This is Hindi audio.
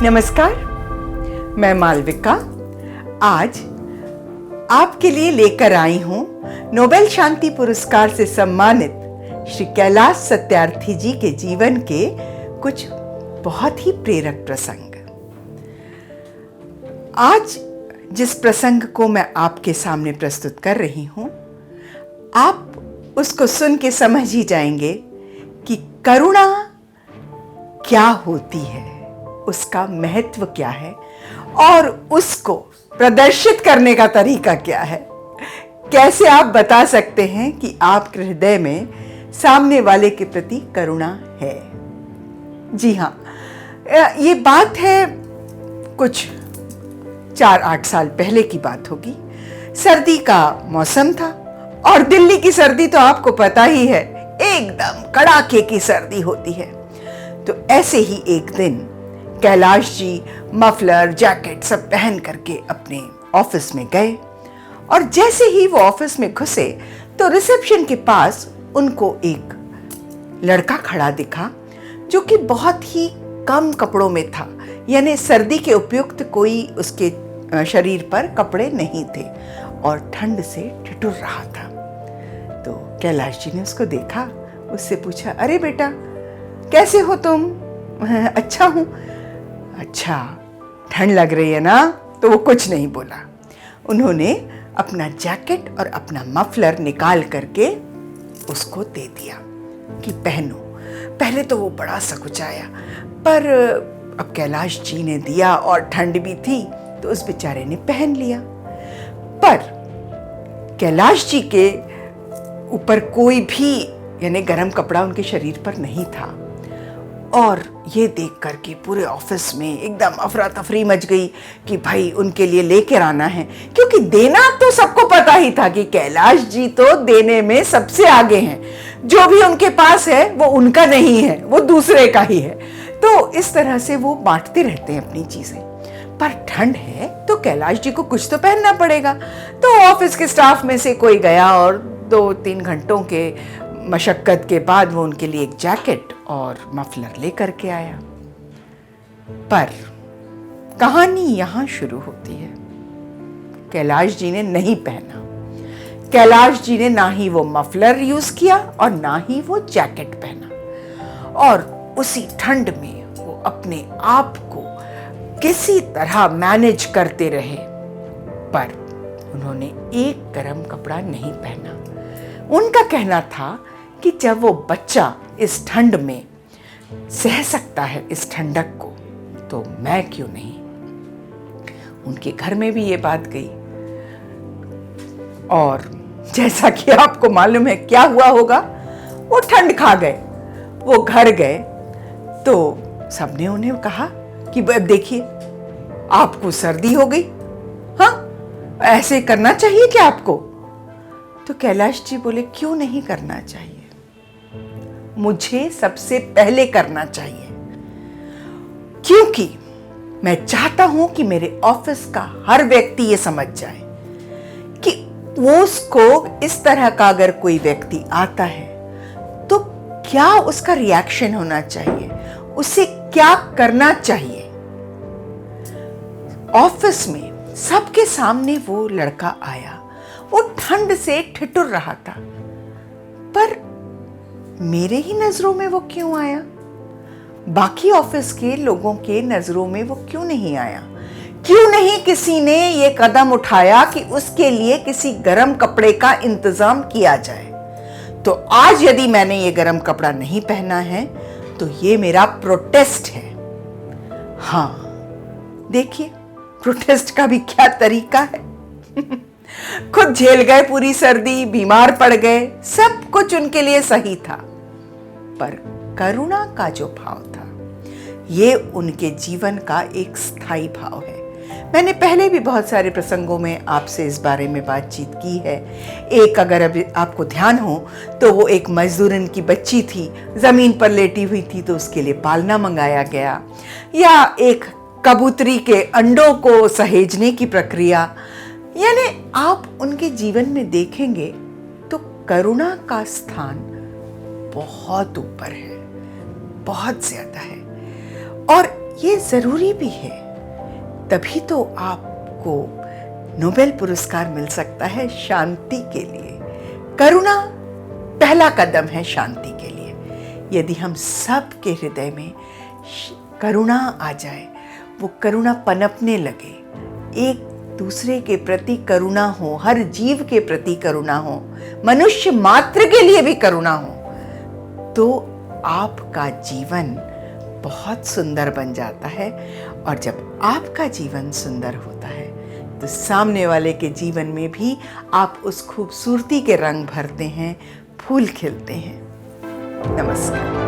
नमस्कार, मैं मालविका आज आपके लिए लेकर आई हूं नोबेल शांति पुरस्कार से सम्मानित श्री कैलाश सत्यार्थी जी के जीवन के कुछ बहुत ही प्रेरक प्रसंग। आज जिस प्रसंग को मैं आपके सामने प्रस्तुत कर रही हूं, आप उसको सुन के समझ ही जाएंगे कि करुणा क्या होती है, उसका महत्व क्या है और उसको प्रदर्शित करने का तरीका क्या है। कैसे आप बता सकते हैं कि आपके हृदय में सामने वाले के प्रति करुणा है। जी हाँ, ये बात है कुछ 4-8 साल पहले की बात होगी। सर्दी का मौसम था और दिल्ली की सर्दी तो आपको पता ही है, एकदम कड़ाके की सर्दी होती है। तो ऐसे ही एक दिन कैलाश जी मफलर जैकेट सब पहन करके अपने ऑफिस में गए और जैसे ही वो ऑफिस में घुसे तो रिसेप्शन के पास उनको एक लड़का खड़ा दिखा जो कि बहुत ही कम कपड़ों में था, यानी सर्दी के उपयुक्त कोई उसके शरीर पर कपड़े नहीं थे और ठंड से ठिठुर रहा था। तो कैलाश जी ने उसको देखा, उससे पूछा, अरे बेटा कैसे हो तुम? अच्छा हूं। अच्छा, ठंड लग रही है ना? तो वो कुछ नहीं बोला। उन्होंने अपना जैकेट और अपना मफलर निकाल करके उसको दे दिया कि पहनो। पहले तो वो बड़ा सकुचाया, पर अब कैलाश जी ने दिया और ठंड भी थी तो उस बेचारे ने पहन लिया। पर कैलाश जी के ऊपर कोई भी यानी गर्म कपड़ा उनके शरीर पर नहीं था और ये देख करके पूरे ऑफिस में एकदम अफरा तफरी मच गई कि भाई उनके लिए लेकर आना है, क्योंकि देना तो सबको पता ही था कि कैलाश जी तो देने में सबसे आगे हैं। जो भी उनके पास है वो उनका नहीं है, वो दूसरे का ही है। तो इस तरह से वो बांटते रहते हैं अपनी चीजें। पर ठंड है तो कैलाश जी को कुछ तो पहनना पड़ेगा। तो ऑफिस के स्टाफ में से कोई गया और 2-3 घंटों के मशक्कत के बाद वो उनके लिए एक जैकेट और मफलर लेकर के आया। पर कहानी यहां शुरू होती है। कैलाश जी ने नहीं पहना। कैलाश जी ने ना ही वो मफलर यूज किया और ना ही वो जैकेट पहना और उसी ठंड में वो अपने आप को किसी तरह मैनेज करते रहे। पर उन्होंने एक गर्म कपड़ा नहीं पहना। उनका कहना था कि जब वो बच्चा इस ठंड में सह सकता है इस ठंडक को, तो मैं क्यों नहीं। उनके घर में भी ये बात गई और जैसा कि आपको मालूम है क्या हुआ होगा, वो ठंड खा गए। वो घर गए तो सबने उन्हें कहा कि देखिए आपको सर्दी हो गई, हाँ ऐसे करना चाहिए क्या आपको? तो कैलाश जी बोले, क्यों नहीं करना चाहिए, मुझे सबसे पहले करना चाहिए, क्योंकि मैं चाहता हूं कि मेरे ऑफिस का हर व्यक्ति ये समझ जाए कि वो उसको इस तरह का अगर कोई व्यक्ति आता है तो क्या उसका रिएक्शन होना चाहिए, उसे क्या करना चाहिए। ऑफिस में सबके सामने वो लड़का आया, वो ठंड से ठिठुर रहा था, पर मेरे ही नजरों में वो क्यों आया, बाकी ऑफिस के लोगों के नजरों में वो क्यों नहीं आया? क्यों नहीं किसी ने ये कदम उठाया कि उसके लिए किसी गर्म कपड़े का इंतजाम किया जाए? तो आज यदि मैंने ये गर्म कपड़ा नहीं पहना है तो ये मेरा प्रोटेस्ट है। हाँ देखिए, प्रोटेस्ट का भी क्या तरीका है। खुद झेल गए पूरी सर्दी, बीमार पड़ गए, सब कुछ उनके लिए सही था, पर करुणा का जो भाव था ये उनके जीवन का एक स्थायी भाव है। मैंने पहले भी बहुत सारे प्रसंगों में आपसे इस बारे में बातचीत की है। एक अगर अभी आपको ध्यान हो तो वो एक मजदूरन की बच्ची थी, जमीन पर लेटी हुई थी तो उसके लिए पालना मंगाया गया, या एक कबूतरी के अंडों को सहेजने की प्रक्रिया। यानी आप उनके जीवन में देखेंगे तो करुणा का स्थान बहुत ऊपर है, बहुत ज्यादा है। और ये ज़रूरी भी है, तभी तो आपको नोबेल पुरस्कार मिल सकता है शांति के लिए। करुणा पहला कदम है शांति के लिए। यदि हम सब के हृदय में करुणा आ जाए, वो करुणा पनपने लगे, एक दूसरे के प्रति करुणा हो, हर जीव के प्रति करुणा हो, मनुष्य मात्र के लिए भी करुणा हो, तो आपका जीवन बहुत सुंदर बन जाता है। और जब आपका जीवन सुंदर होता है तो सामने वाले के जीवन में भी आप उस खूबसूरती के रंग भरते हैं, फूल खिलते हैं। नमस्कार।